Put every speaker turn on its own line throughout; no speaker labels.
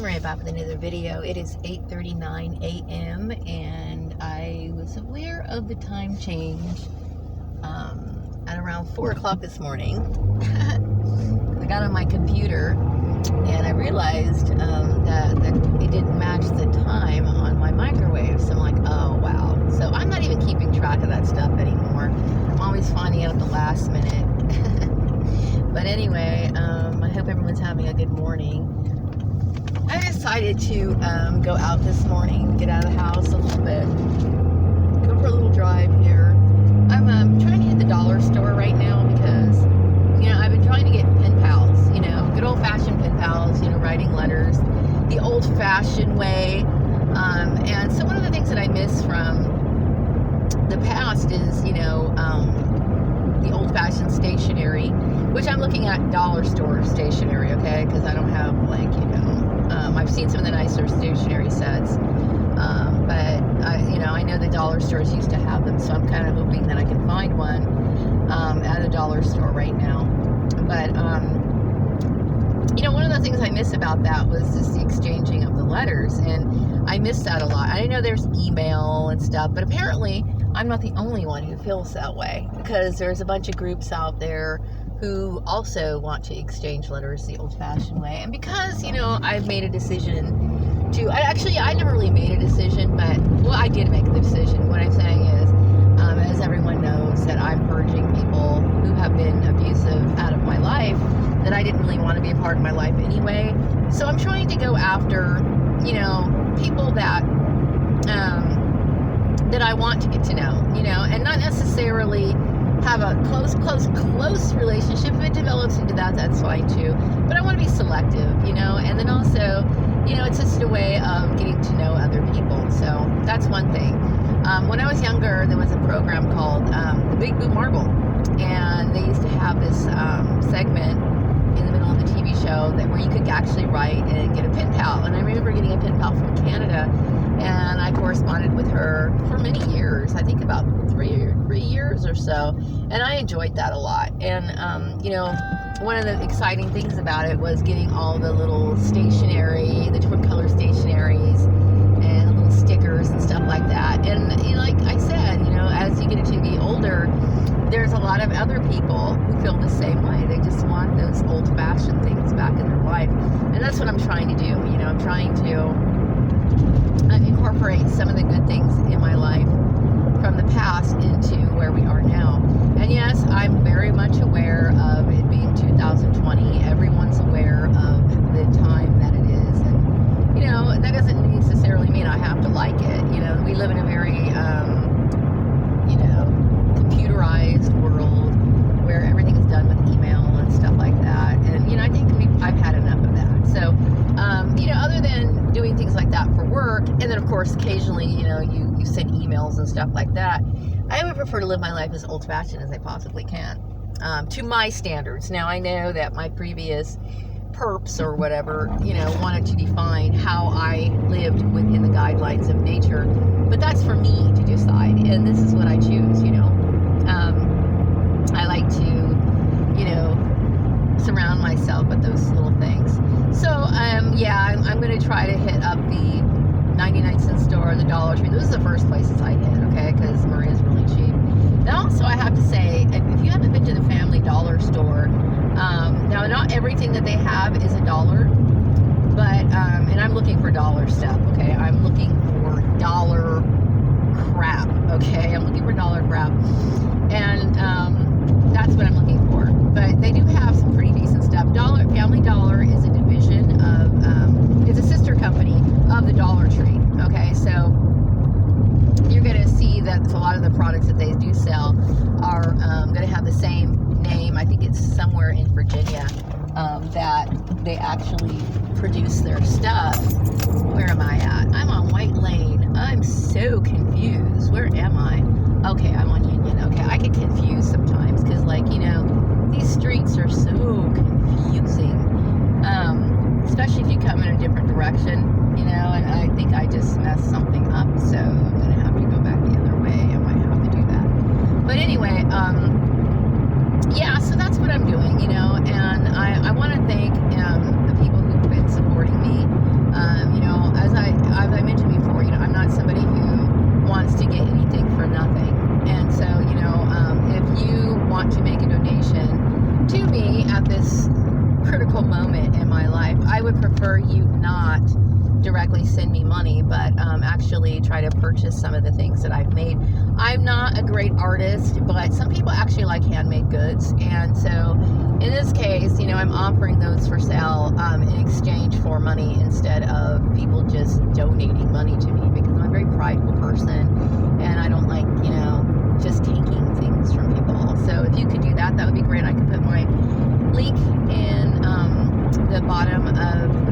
right back with another video. It is 8:39 a.m. and I was aware of the time change at around 4 o'clock this morning. I got on my computer and I realized that it didn't match the time on my microwave. So I'm like, oh wow. So I'm not even keeping track of that stuff anymore. I'm always finding out at the last minute. But anyway, I hope everyone's having a good morning. I decided to go out this morning, get out of the house a little bit, go for a little drive here. I'm trying to hit the dollar store right now because, I've been trying to get pen pals, good old-fashioned pen pals, writing letters the old-fashioned way. And so one of the things that I miss from the past is, the old-fashioned stationery, which I'm looking at dollar store stationery, okay? Because I don't have, I've seen some of the nicer stationery sets, but I know the dollar stores used to have them, so I'm kind of hoping that I can find one at a dollar store right now. But one of the things I miss about that was just the exchanging of the letters, and I miss that a lot. I know there's email and stuff, but apparently I'm not the only one who feels that way, because there's a bunch of groups out there who also want to exchange letters the old-fashioned way. And because, I've made a decision to, I never really made a decision, but, I did make the decision. What I'm saying is, as everyone knows, that I'm purging people who have been abusive out of my life, that I didn't really want to be a part of my life anyway. So I'm trying to go after, people that I want to get to know, and not necessarily have a close relationship. If it develops into that, that's fine too. But I want to be selective, and then also, it's just a way of getting to know other people. So that's one thing. When I was younger, there was a program called The Big Blue Marble, and they used to have this segment in the middle of the TV show where you could actually write and get a pen pal. And I remember getting a pen pal from Canada, and I corresponded with her for many years. I think about three years or so, and I enjoyed that a lot. And one of the exciting things about it was getting all the little stationery, the different color stationaries, and the little stickers and stuff like that. And like I said, as you get to be older, there's a lot of other people who feel the same way. They just want those old-fashioned things back in their life, and that's what I'm trying to do. I'm trying to incorporate some of the good things in my life from the past into where we are now. And yes, I'm very much aware of it being 2020. Everyone's aware of the time that it is, and that doesn't necessarily mean I have to like it. We live in a very computerized world where everything is done with email and stuff like that. And I think I've had enough of that. So other than doing things like that for work, and then of course occasionally you send emails and stuff like that, I would prefer to live my life as old-fashioned as I possibly can, to my standards. Now I know that my previous perps or whatever wanted to define how I lived within the guidelines of nature, but that's for me to decide, and this is what I choose. I like to surround myself with those little things. So I'm going to try to hit up the 99-cent store, the Dollar Tree. Those are the first places I hit, okay, because Maria's really cheap. And also I have to say, if you haven't been to the Family Dollar store, now not everything that they have is $1, but and I'm looking for dollar stuff, okay? I'm looking for dollar crap, okay? I'm looking for dollar crap, and that's what I'm looking for. But they do have some pretty decent stuff. Family Dollar is a division of, it's a sister company of the Dollar Tree, okay? So you're going to see that a lot of the products that they do sell are going to have the same name. I think it's somewhere in Virginia that they actually produce their stuff. Where am I at? I'm on White Lane. I'm so confused. Where am I? Okay, I'm on Union. Okay, I get confused sometimes because, these streets are so confusing, especially if you come in a different direction, and I think I just messed something up, so I'm going to have to go back the other way. I might have to do that. But anyway, so that's what I'm doing, and I want to thank the people who've been supporting me. would prefer you not directly send me money, but actually try to purchase some of the things that I've made. I'm not a great artist, but some people actually like handmade goods, and so in this case, I'm offering those for sale in exchange for money instead of people just donating money to me, because I'm a very prideful person and I don't like, just taking things from people. So if you could do that, that would be great. I could put my link in the bottom of,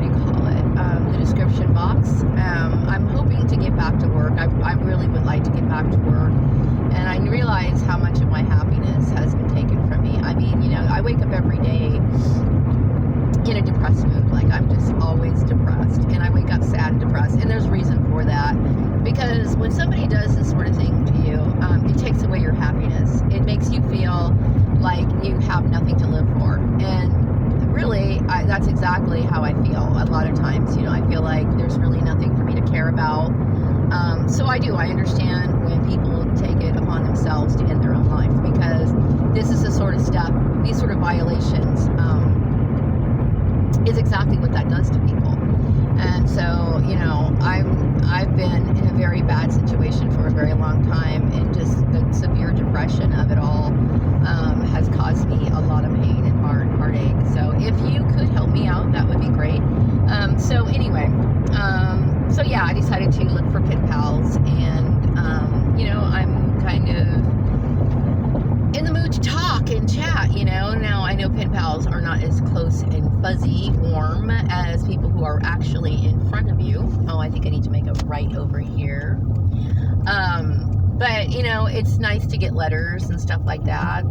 the description box. I'm hoping to get back to work. I really would like to get back to work, and I realize how much of my happiness has been taken from me. I mean, I wake up every day in a depressed mood. Like, I'm just always depressed, and I wake up sad and depressed, and there's reason for that, because when somebody does this sort of thing to you, it takes away your happiness. It makes you feel like you have nothing to live for, and really, that's exactly how I feel a lot of times. I feel like there's really nothing for me to care about. So I understand when people take it upon themselves to end their own life, because this is the sort of stuff, these sort of violations, is exactly what that does to people. And so, I've been in a very bad situation for a very long time, and just the severe depression of it all has caused me a lot of pain and heartache. So if you could help me out, that would be great. So anyway, I decided to look for pen pals, and I'm kind of in the mood to talk and chat. Now I know pen pals are not as close and fuzzy, warm as people who are actually in front of you. Oh, I think I need to make a right over here. But it's nice to get letters and stuff like that.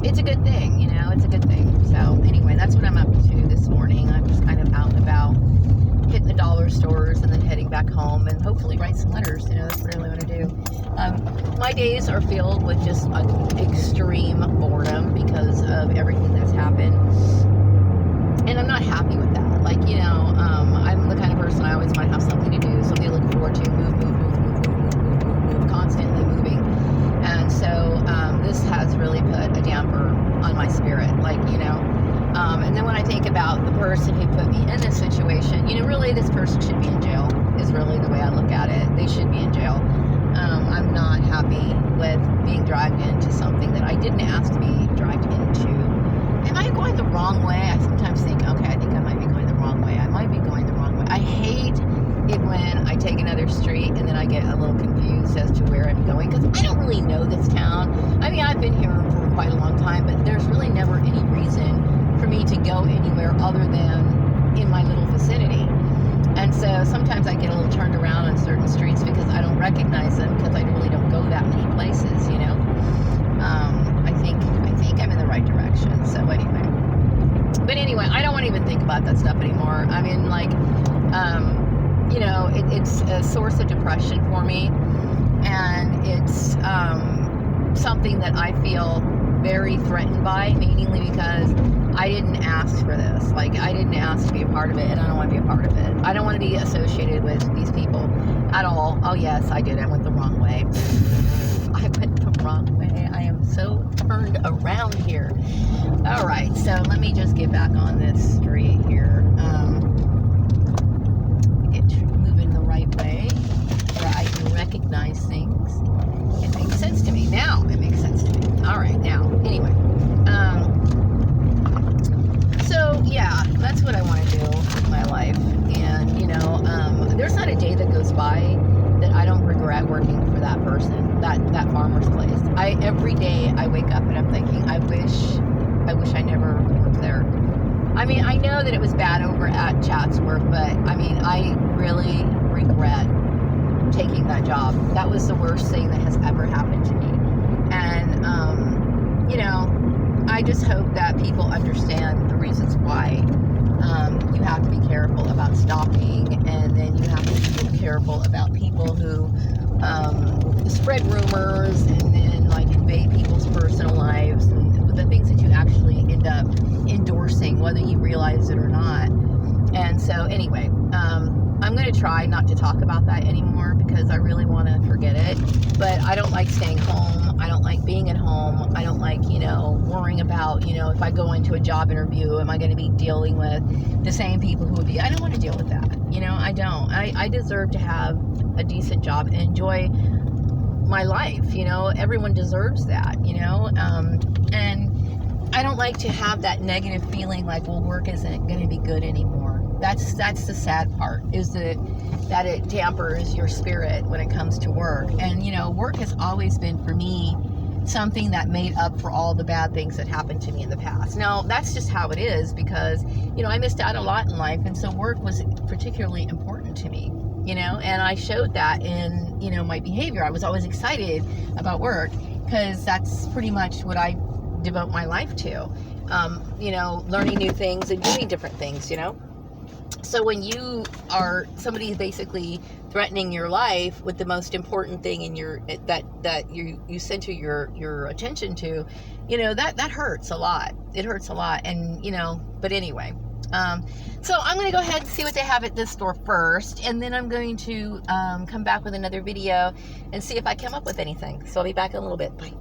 It's a good thing, it's a good thing. So anyway, that's what I'm up to this morning. I'm just kind of out and about, hitting the dollar stores and then heading back home and hopefully write some letters. That's what I really want to do. My days are filled with just extreme boredom because of everything that's happened. And I'm not happy with that. I'm the kind of person, I always want to have something to do, something to look forward to, move, constantly moving. And so this has really put a damper on my spirit, and then when I think about the person who put me in this situation, really this person should be in jail, is really the way I look at it. They should be in jail. I'm not happy with being dragged into something that I didn't ask to be dragged into. Am I going the wrong way? I sometimes think, okay, I think I might be going the wrong way. I might be going the wrong way. I hate it when I take another street and then I get a little confused as to where I'm going, because I don't really know this town. I mean, I've been here for quite a long time, but there's really never any reason for me to go anywhere other than in my little vicinity. And so sometimes I get a little turned around on certain streets because I don't recognize them, because I really don't go that many places, I think I'm in the right direction. So anyway, I don't want to even think about that stuff anymore. I mean, it's a source of depression for me, and it's something that I feel very threatened by, mainly because I didn't ask for this. I didn't ask to be a part of it, and I don't want to be a part of it. I don't want to be associated with these people at all. Oh yes, I did. I went the wrong way. I went the wrong way. I am so turned around here. All right, so let me just get back on this street here. Get moving the right way where I can recognize things. It makes sense to me. Now it makes sense to me. All right, now, anyway. So yeah, that's what I want to do with my life. And, there's not a day that goes by that I don't regret working for that person, that farmer's place. Every day I wake up and I'm thinking, I wish I never worked there. I mean, I know that it was bad over at Chatsworth, but I mean, I really regret taking that job. That was the worst thing that has ever happened to me. And, I just hope that people understand the reasons why you have to be careful about stalking, and then you have to be careful about people who spread rumors and then invade people's personal lives, and the things that you actually end up endorsing, whether you realize it or not. And so anyway, I'm going to try not to talk about that anymore, because I really want to forget it. But I don't like staying home. I don't like being at home. I don't like, you know, worrying about, you know, if I go into a job interview, am I going to be dealing with the same people who would be, I don't want to deal with that. You know, I don't. I deserve to have a decent job and enjoy my life. You know, everyone deserves that, you know, and I don't like to have that negative feeling like, well, work isn't going to be good anymore. That's the sad part, is that it dampers your spirit when it comes to work. And, you know, work has always been, for me, something that made up for all the bad things that happened to me in the past. Now, that's just how it is, because, you know, I missed out a lot in life, and so work was particularly important to me, you know, and I showed that in, you know, my behavior. I was always excited about work, because that's pretty much what I devote my life to, you know, learning new things and doing different things, you know. So when you are somebody basically threatening your life with the most important thing in your that you center your attention to, you know, that hurts a lot. It hurts a lot. And, you know, but anyway, so I'm going to go ahead and see what they have at this store first, and then I'm going to come back with another video and see if I come up with anything. So I'll be back in a little bit. Bye.